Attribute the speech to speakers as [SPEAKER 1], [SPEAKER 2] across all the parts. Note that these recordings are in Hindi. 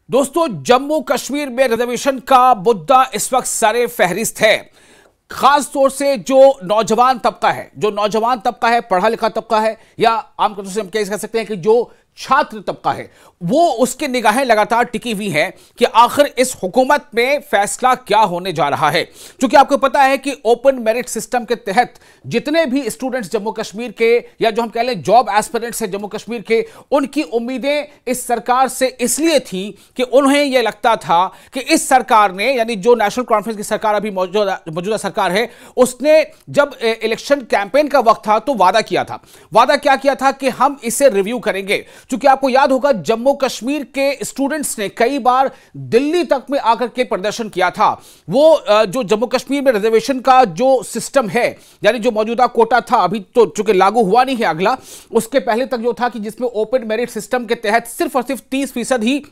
[SPEAKER 1] दोस्तों, जम्मू कश्मीर में रिजर्वेशन का मुद्दा इस वक्त सरे फहरिस्त है। खास तौर से जो नौजवान तबका है, पढ़ा लिखा तबका है, या आमतौर से हम क्या कह सकते हैं कि जो छात्र तबका है, वो उसकी निगाहें लगातार टिकी हुई हैं कि आखिर इस हुकूमत में फैसला क्या होने जा रहा है। क्योंकि आपको पता है कि ओपन मेरिट सिस्टम के तहत जितने भी स्टूडेंट्स जम्मू कश्मीर के, या जो हम कह लें जॉब एस्पिरेंट्स हैं जम्मू कश्मीर के, उनकी उम्मीदें इस सरकार से इसलिए थी कि उन्हें यह लगता था कि इस सरकार ने, यानी जो नेशनल कॉन्फ्रेंस की सरकार अभी मौजूदा सरकार है, उसने जब इलेक्शन कैंपेन का वक्त था तो वादा क्या किया था कि हम इसे रिव्यू करेंगे। क्योंकि आपको याद होगा, जम्मू कश्मीर के स्टूडेंट्स ने कई बार दिल्ली तक में आकर के प्रदर्शन किया था। वो जो जम्मू कश्मीर में रिजर्वेशन का जो सिस्टम है, यानी जो मौजूदा कोटा था, अभी तो चूंकि लागू हुआ नहीं है अगला, उसके पहले तक जो था कि जिसमें ओपन मेरिट सिस्टम के तहत सिर्फ और सिर्फ 30% ही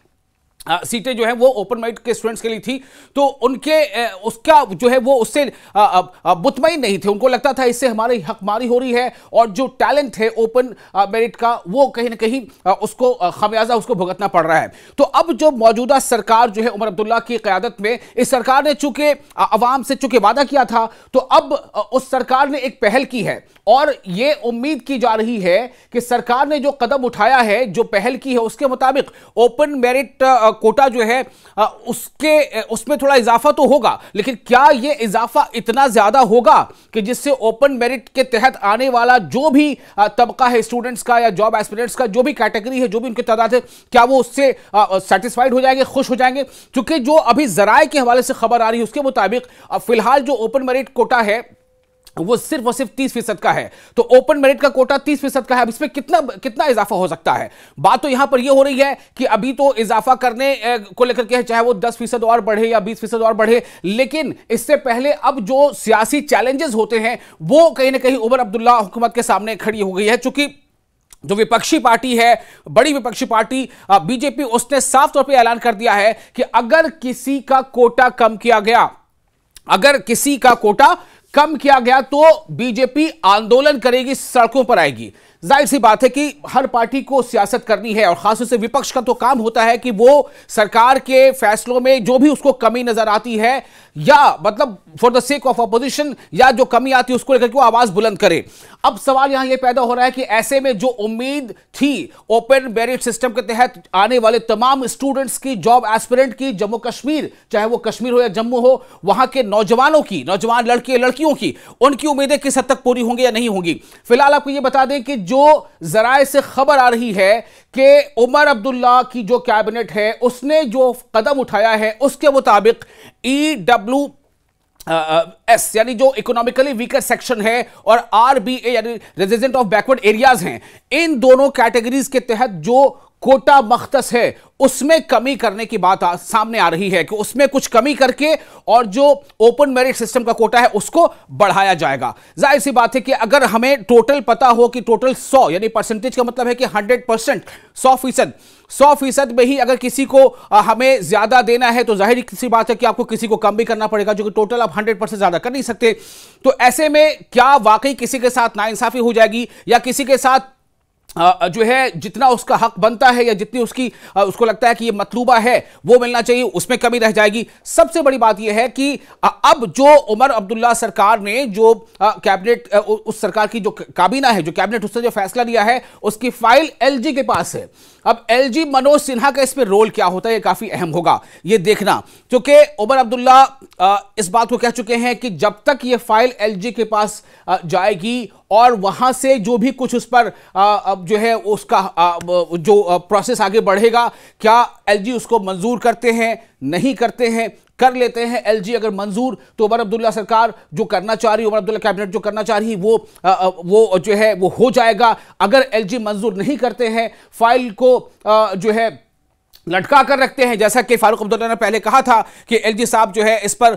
[SPEAKER 1] सीटें जो है वो ओपन मेरिट के स्टूडेंट्स के लिए थी। तो उनके उसका जो है वो उससे मुतमईन नहीं थे। उनको लगता था इससे हमारी हकमारी हो रही है, और जो टैलेंट है ओपन मेरिट का, वो कहीं ना कहीं उसको खमियाजा उसको भुगतना पड़ रहा है। तो अब जो मौजूदा सरकार जो है उमर अब्दुल्ला की क़यादत में, इस सरकार ने चूंकि अवाम से चूंकि वादा किया था, तो अब उस सरकार ने एक पहल की है, और ये उम्मीद की जा रही है कि सरकार ने जो कदम उठाया है, जो पहल की है, उसके मुताबिक ओपन मेरिट कोटा जो है उसमें थोड़ा इजाफा तो होगा, लेकिन क्या यह इजाफा इतना ज्यादा होगा कि जिससे ओपन मेरिट के तहत आने वाला जो भी तबका है स्टूडेंट्स का या जॉब एस्पिरेंट्स का, जो भी कैटेगरी है, जो भी उनकी तादाद है, क्या वो उससे सेटिस्फाइड हो जाएंगे, खुश हो जाएंगे? क्योंकि जो अभी जराए के हवाले से खबर आ रही है उसके मुताबिक फिलहाल जो ओपन मेरिट कोटा है वो सिर्फ और सिर्फ 30% का है। तो ओपन मेरिट का कोटा 30% का है। अब इसमें कितना इजाफा हो सकता है? बात तो यहां पर यह हो रही है कि अभी तो इजाफा करने को लेकर के, चाहे वो 10% और बढ़े या 20% और बढ़े, लेकिन इससे पहले अब जो सियासी चैलेंजेस होते हैं वो कहीं ना कहीं उमर अब्दुल्ला हुकूमत के सामने खड़ी हो गई है। चूंकि जो विपक्षी पार्टी है, बड़ी विपक्षी पार्टी बीजेपी, उसने साफ तौर पर ऐलान कर दिया है कि अगर किसी का कोटा कम किया गया तो बीजेपी आंदोलन करेगी, सड़कों पर आएगी। जाहिर सी बात है कि हर पार्टी को सियासत करनी है, और खासतौर से विपक्ष का तो काम होता है कि वो सरकार के फैसलों में जो भी उसको कमी नजर आती है, या मतलब for the sake of opposition, या जो कमी आती है उसको लेकर के वो आवाज बुलंद करे। अब सवाल यहां ये पैदा हो रहा है कि ऐसे में जो उम्मीद थी ओपन मेरिट सिस्टम के तहत आने वाले तमाम स्टूडेंट्स की, जॉब एस्पिरेंट की, जम्मू कश्मीर, चाहे वो कश्मीर हो या जम्मू हो, वहां के नौजवानों की, नौजवान लड़के लड़कियों की, उनकी उम्मीदें किस हद तक पूरी होंगी या नहीं होंगी। फिलहाल आपको यह बता दें कि जो जराए से खबर आ रही है कि उमर अब्दुल्ला की जो कैबिनेट है उसने जो कदम उठाया है, उसके मुताबिक EWS यानी जो इकोनॉमिकली वीकर सेक्शन है, और RBA यानी रेजिडेंट ऑफ बैकवर्ड एरियाज हैं, इन दोनों कैटेगरीज के तहत जो कोटा मख्तस है उसमें कमी करने की बात सामने आ रही है कि उसमें कुछ कमी करके और जो ओपन मेरिट सिस्टम का कोटा है उसको बढ़ाया जाएगा। जाहिर सी बात है कि अगर हमें टोटल पता हो कि टोटल 100 यानी परसेंटेज का मतलब है कि 100%, 100% में ही अगर किसी को हमें ज्यादा देना है, तो जाहिर सी बात है कि आपको किसी को कम भी करना पड़ेगा, जो कि टोटल आप 100% ज्यादा कर नहीं सकते। तो ऐसे में क्या वाकई किसी के साथ नाइंसाफी हो जाएगी, या किसी के साथ जो है जितना उसका हक बनता है, या जितनी उसको लगता है कि ये मतलूबा है वो मिलना चाहिए, उसमें कमी रह जाएगी? सबसे बड़ी बात यह है कि अब जो उमर अब्दुल्ला सरकार ने जो कैबिनेट, उस सरकार की जो काबीना है, जो कैबिनेट, उसने जो फैसला लिया है, उसकी फाइल LG के पास है। अब LG मनोज सिन्हा का इसमें रोल क्या होता है, ये काफी अहम होगा ये देखना, क्योंकि उमर अब्दुल्ला इस बात को कह चुके हैं कि जब तक ये फाइल LG के पास जाएगी और वहां से जो भी कुछ उस पर जो है उसका जो प्रोसेस आगे बढ़ेगा, क्या LG उसको मंजूर करते हैं, नहीं करते हैं, कर लेते हैं LG अगर मंजूर, तो उमर अब्दुल्ला सरकार जो करना चाह रही है, उमर अब्दुल्ला कैबिनेट जो करना चाह रही है, वो जो है वो हो जाएगा। अगर LG मंजूर नहीं करते हैं, फाइल को जो है लटका कर रखते हैं, जैसा कि फारूक अब्दुल्ला ने पहले कहा था कि LG साहब जो है इस पर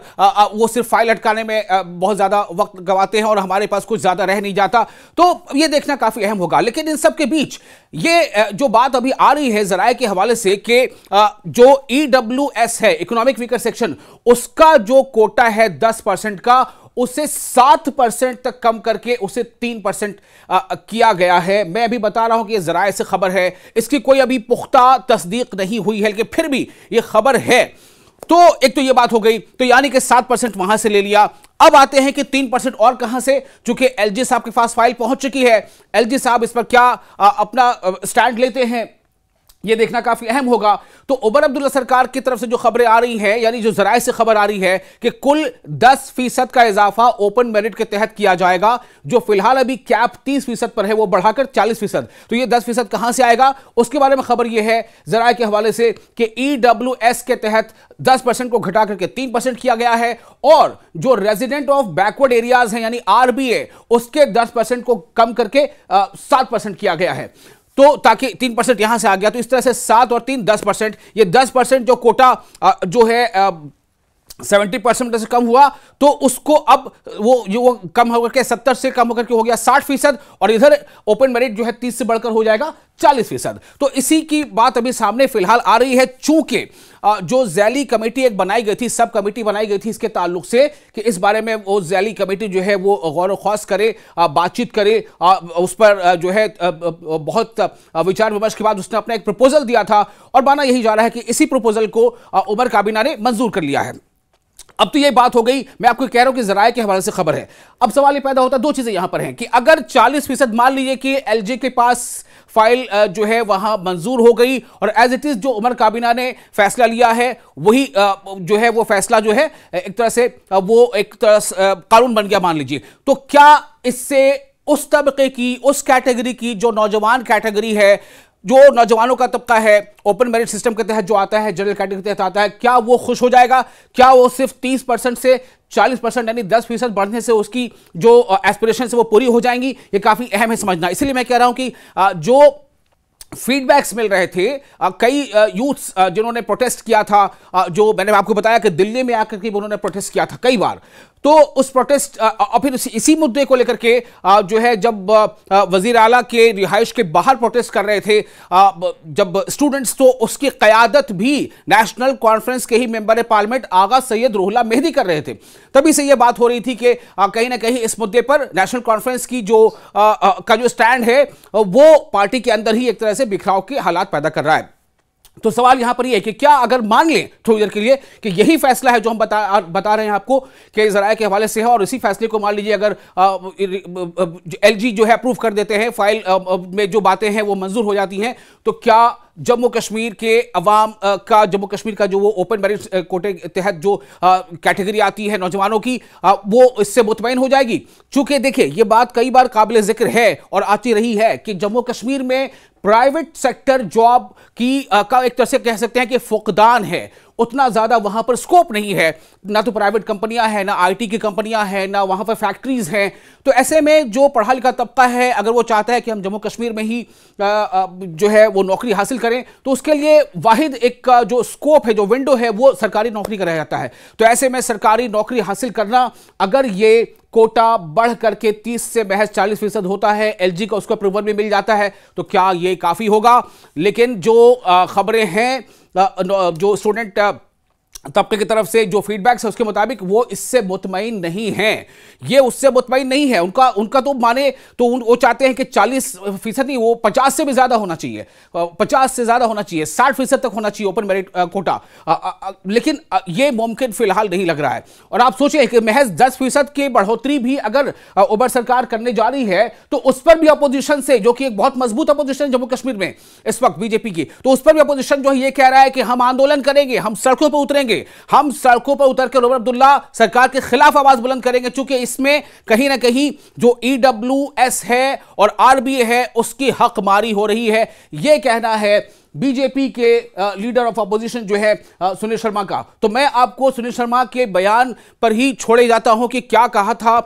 [SPEAKER 1] वो सिर्फ फाइल लटकाने में बहुत ज्यादा वक्त गवाते हैं और हमारे पास कुछ ज्यादा रह नहीं जाता, तो ये देखना काफी अहम होगा। लेकिन इन सब के बीच ये जो बात अभी आ रही है जराए के हवाले से कि जो EWS है, इकोनॉमिक वीकर सेक्शन, उसका जो कोटा है 10% का, उसे 7% तक कम करके उसे 3% किया गया है। मैं अभी बता रहा हूं कि यह जराए से खबर है, इसकी कोई अभी पुख्ता तस्दीक नहीं हुई है, लेकिन फिर भी यह खबर है। तो एक तो यह बात हो गई, तो यानी कि 7% वहां से ले लिया। अब आते हैं कि 3% और कहां से, चूंकि एलजी साहब के पास फाइल पहुंच चुकी है, एलजी साहब इस पर क्या अपना स्टैंड लेते हैं यह देखना काफी अहम होगा। तो उमर अब्दुल्ला सरकार की तरफ से जो खबरें आ रही हैं, यानी जो जराए से खबर आ रही है कि कुल 10% का इजाफा ओपन मेरिट के तहत किया जाएगा। जो फिलहाल अभी कैप 30% पर है, वो बढ़ाकर 40%। तो ये 10% कहां से आएगा, उसके बारे में खबर यह है जराए के हवाले से कि ईडब्ल्यूएस के तहत 10% को घटा करके 3% किया गया है, और जो रेजिडेंट ऑफ बैकवर्ड एरियाज हैं यानी आरबीए, उसके 10% को कम करके 7% किया गया है। तो ताकि 3% यहां से आ गया, तो इस तरह से 7 और 3 10%, ये 10% जो कोटा जो है 70% से कम हुआ, तो उसको अब वो कम होकर के 70 से कम होकर के हो गया 60%, और इधर ओपन मेरिट जो है 30 से बढ़कर हो जाएगा 40%। तो इसी की बात अभी सामने फिलहाल आ रही है, चूंकि जो जैली कमेटी एक बनाई गई थी, सब कमेटी बनाई गई थी इसके ताल्लुक से कि इस बारे में वो जैली कमेटी जो है वो गौर व ख्वास करे, बातचीत करे, उस पर जो है बहुत विचार विमर्श के बाद उसने अपना एक प्रपोजल दिया था, और माना यही जा रहा है कि इसी प्रपोजल को उमर काबीना ने मंजूर कर लिया है। अब तो ये बात हो गई, मैं आपको कह रहा हूं कि जराए के हवाले से खबर है। अब सवाल ये पैदा होता है, दो चीजें यहां पर हैं कि अगर 40% मान लीजिए कि एलजी के पास फाइल जो है वहां मंजूर हो गई, और एज इट इज जो उमर काबीना ने फैसला लिया है वही जो है वो फैसला जो है एक तरह से वो एक तरह कानून बन गया मान लीजिए, तो क्या इससे उस तबके की, उस कैटेगरी की जो नौजवान कैटेगरी है, जो नौजवानों का तबका है, ओपन मेरिट सिस्टम के तहत जो आता है, जनरल कैटेगरी के तहत आता है, क्या वो खुश हो जाएगा? क्या वो सिर्फ 30% से 40% यानी 10% बढ़ने से उसकी जो एस्पिरेशन है वो पूरी हो जाएंगी? ये काफी अहम है समझना। इसलिए मैं कह रहा हूं कि जो फीडबैक्स मिल रहे थे, कई यूथ्स जिन्होंने प्रोटेस्ट किया था, जो मैंने आपको बताया कि दिल्ली में आकर के उन्होंने प्रोटेस्ट किया था कई बार, तो उस प्रोटेस्ट और फिर इसी मुद्दे को लेकर के जो है जब वजीर आला के रिहाइश के बाहर प्रोटेस्ट कर रहे थे जब स्टूडेंट्स, तो उसकी क़यादत भी नेशनल कॉन्फ्रेंस के ही मेंबर पार्लियामेंट आगा सैयद रूहुल्लाह मेहदी कर रहे थे। तभी से यह बात हो रही थी कि कहीं ना कहीं इस मुद्दे पर नेशनल कॉन्फ्रेंस की का जो स्टैंड है वो पार्टी के अंदर ही एक तरह से बिखराव के हालात पैदा कर रहा है। तो सवाल यहां पर यह है कि क्या अगर मान लें थोड़ी देर के लिए कि यही फैसला है जो हम बता रहे हैं आपको कि जराए के हवाले से है, और इसी फैसले को मान लीजिए अगर एलजी जो है अप्रूव कर देते हैं, फाइल में जो बातें हैं वो मंजूर हो जाती हैं, तो क्या जम्मू कश्मीर के अवाम का, जम्मू कश्मीर का जो वो ओपन मेरिट कोटे के तहत जो कैटेगरी आती है नौजवानों की, वो इससे मुतमईन हो जाएगी? चूंकि देखिए ये बात कई बार काबिल जिक्र है और आती रही है कि जम्मू कश्मीर में प्राइवेट सेक्टर जॉब की का एक तरह से कह सकते हैं कि फुकदान है, उतना ज्यादा वहां पर स्कोप नहीं है, ना तो प्राइवेट कंपनियां हैं, ना आईटी की कंपनियां हैं, ना वहां पर फैक्ट्रीज हैं। तो ऐसे में जो पढ़ा लिखा तबका है, अगर वो चाहता है कि हम जम्मू कश्मीर में ही जो है वो नौकरी हासिल करें, तो उसके लिए वाहिद एक जो स्कोप है, जो विंडो है, वो सरकारी नौकरी का रह जाता है। तो ऐसे में सरकारी नौकरी हासिल करना, अगर ये कोटा बढ़ करके 30 से महज 40% होता है, एलजी का उसको अप्रूवल भी मिल जाता है, तो क्या ये काफी होगा? लेकिन जो खबरें हैं, जो स्टूडेंट तबके की तरफ से जो फीडबैक है उसके मुताबिक वो इससे मुतमईन नहीं है, ये उससे मुतमईन नहीं है। उनका तो माने तो वो चाहते हैं कि 40% नहीं, वो 50 से भी ज्यादा होना चाहिए, 50 से ज्यादा होना चाहिए, 60% तक होना चाहिए ओपन मेरिट कोटा, लेकिन ये मुमकिन फिलहाल नहीं लग रहा है। और आप सोचिए कि महज 10% की बढ़ोतरी भी अगर उमर सरकार करने जा रही है, तो उस पर भी अपोजिशन से, जो कि एक बहुत मजबूत अपोजिशन जम्मू कश्मीर में इस वक्त बीजेपी की, तो उस पर भी अपोजिशन जो है ये कह रहा है कि हम आंदोलन करेंगे, हम सड़कों पर उतरेंगे, हम सड़कों पर उतर कर उमर अब्दुल्ला सरकार के खिलाफ आवाज बुलंद करेंगे, क्योंकि इसमें कहीं ना कहीं जो ईडब्ल्यूएस है और आरबीए है उसकी हकमारी हो रही है। यह कहना है बीजेपी के लीडर ऑफ अपोजिशन जो है सुनील शर्मा का। तो मैं आपको सुनील शर्मा के बयान पर ही छोड़े जाता हूं कि क्या कहा था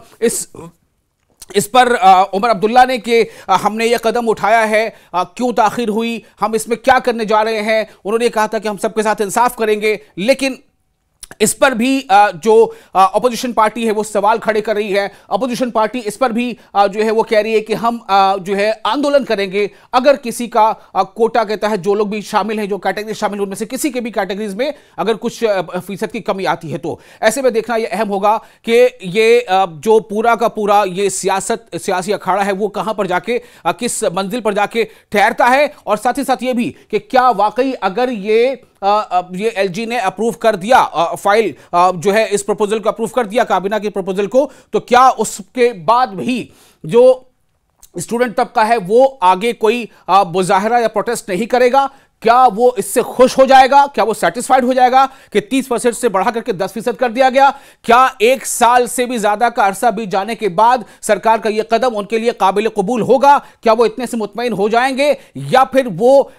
[SPEAKER 1] इस पर उमर अब्दुल्ला ने कि हमने ये कदम उठाया है, क्यों ताखिर हुई, हम इसमें क्या करने जा रहे हैं। उन्होंने कहा था कि हम सबके साथ इंसाफ करेंगे, लेकिन इस पर भी जो अपोजिशन पार्टी है वो सवाल खड़े कर रही है। अपोजिशन पार्टी इस पर भी जो है वो कह रही है कि हम जो है आंदोलन करेंगे अगर किसी का कोटा के तहत जो लोग भी शामिल हैं, जो कैटेगरी शामिल, उनमें से किसी के भी कैटेगरीज में अगर कुछ फीसद की कमी आती है तो ऐसे में देखना यह अहम होगा कि ये जो पूरा का पूरा ये सियासी अखाड़ा है वो कहां पर जाके किस मंजिल पर जाके ठहरता है, और साथ ही साथ ये भी कि क्या वाकई अगर ये एलजी ने अप्रूव कर दिया फाइल जो है इस प्रपोजल को अप्रूव कर दिया काबीना की प्रपोजल को, तो क्या उसके बाद भी जो स्टूडेंट तबका है वो आगे कोई मुजाहरा या प्रोटेस्ट नहीं करेगा? क्या वो इससे खुश हो जाएगा? क्या वो सेटिस्फाइड हो जाएगा कि 30% से बढ़ा करके 10% कर दिया गया? क्या 1 साल से भी ज्यादा का अरसा बीत जाने के बाद सरकार का यह कदम उनके लिए काबिल कबूल होगा? क्या वो इतने से मुतमईन हो जाएंगे, या फिर वो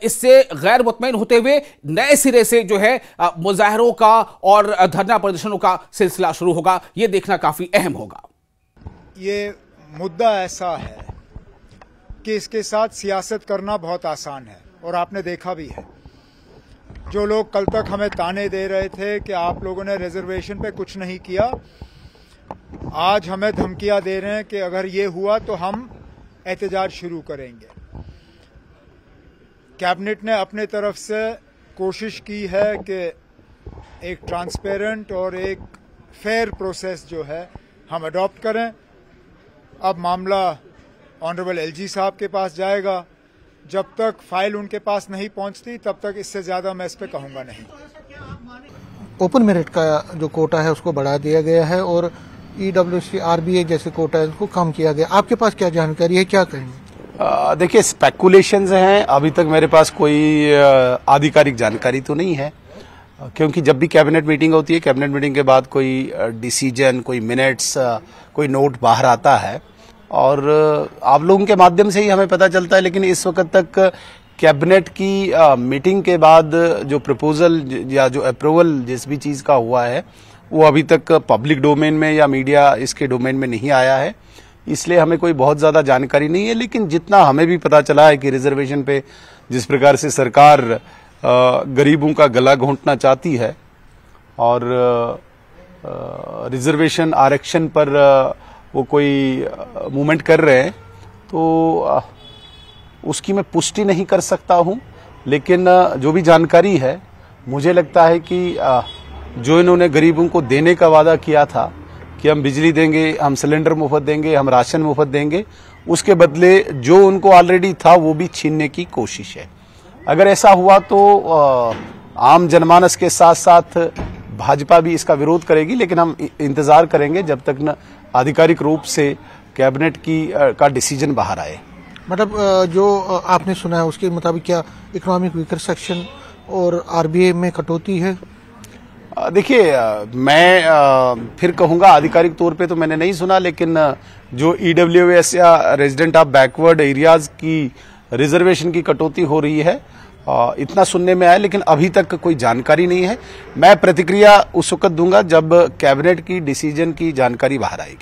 [SPEAKER 1] इससे गैर मुतमईन होते हुए नए सिरे से जो है मुजाहरों का और धरना प्रदर्शनों का सिलसिला शुरू होगा? यह देखना काफी अहम होगा।
[SPEAKER 2] ये मुद्दा ऐसा है कि इसके साथ सियासत करना बहुत आसान है, और आपने देखा भी है। जो लोग कल तक हमें ताने दे रहे थे कि आप लोगों ने रिजर्वेशन पे कुछ नहीं किया, आज हमें धमकियां दे रहे हैं कि अगर ये हुआ तो हम एहतजाज शुरू करेंगे। कैबिनेट ने अपने तरफ से कोशिश की है कि एक ट्रांसपेरेंट और एक फेयर प्रोसेस जो है हम अडॉप्ट करें। अब मामला ऑनरेबल एलजी साहब के पास जाएगा। जब तक फाइल उनके पास नहीं पहुंचती तब तक इससे ज्यादा मैं इस पे कहूंगा नहीं।
[SPEAKER 3] ओपन मेरिट का जो कोटा है उसको बढ़ा दिया गया है और ईडब्ल्यूएससी आरबीए जैसे कोटा है उसको कम किया गया। आपके पास क्या जानकारी है, क्या कहेंगे?
[SPEAKER 4] देखिए, स्पेकुलेशंस हैं। अभी तक मेरे पास कोई आधिकारिक जानकारी तो नहीं है, क्योंकि जब भी कैबिनेट मीटिंग होती है, कैबिनेट मीटिंग के बाद कोई डिसीजन, कोई मिनट्स, कोई नोट बाहर आता है और आप लोगों के माध्यम से ही हमें पता चलता है। लेकिन इस वक्त तक कैबिनेट की मीटिंग के बाद जो प्रपोजल या जो अप्रूवल जिस भी चीज का हुआ है वो अभी तक पब्लिक डोमेन में या मीडिया इसके डोमेन में नहीं आया है, इसलिए हमें कोई बहुत ज्यादा जानकारी नहीं है। लेकिन जितना हमें भी पता चला है कि रिजर्वेशन पे जिस प्रकार से सरकार गरीबों का गला घोंटना चाहती है और रिजर्वेशन आरक्षण पर वो कोई मूवमेंट कर रहे हैं, तो उसकी मैं पुष्टि नहीं कर सकता हूं। लेकिन जो भी जानकारी है, मुझे लगता है कि जो इन्होंने गरीबों को देने का वादा किया था कि हम बिजली देंगे, हम सिलेंडर मुफ्त देंगे, हम राशन मुफ्त देंगे, उसके बदले जो उनको ऑलरेडी था वो भी छीनने की कोशिश है। अगर ऐसा हुआ तो आम जनमानस के साथ साथ भाजपा भी इसका विरोध करेगी, लेकिन हम इंतजार करेंगे जब तक न आधिकारिक रूप से कैबिनेट का डिसीजन बाहर आए।
[SPEAKER 3] मतलब जो आपने सुना है उसके मुताबिक क्या इकोनॉमिक वीकर सेक्शन और आरबीए में कटौती है?
[SPEAKER 4] देखिए, मैं फिर कहूंगा, आधिकारिक तौर पे तो मैंने नहीं सुना, लेकिन जो ईडब्ल्यूएस या रेजिडेंट ऑफ बैकवर्ड एरियाज की रिजर्वेशन की कटौती हो रही है, इतना सुनने में आया, लेकिन अभी तक कोई जानकारी नहीं है। मैं प्रतिक्रिया उस वक्त दूंगा जब कैबिनेट की डिसीजन की जानकारी बाहर आएगी।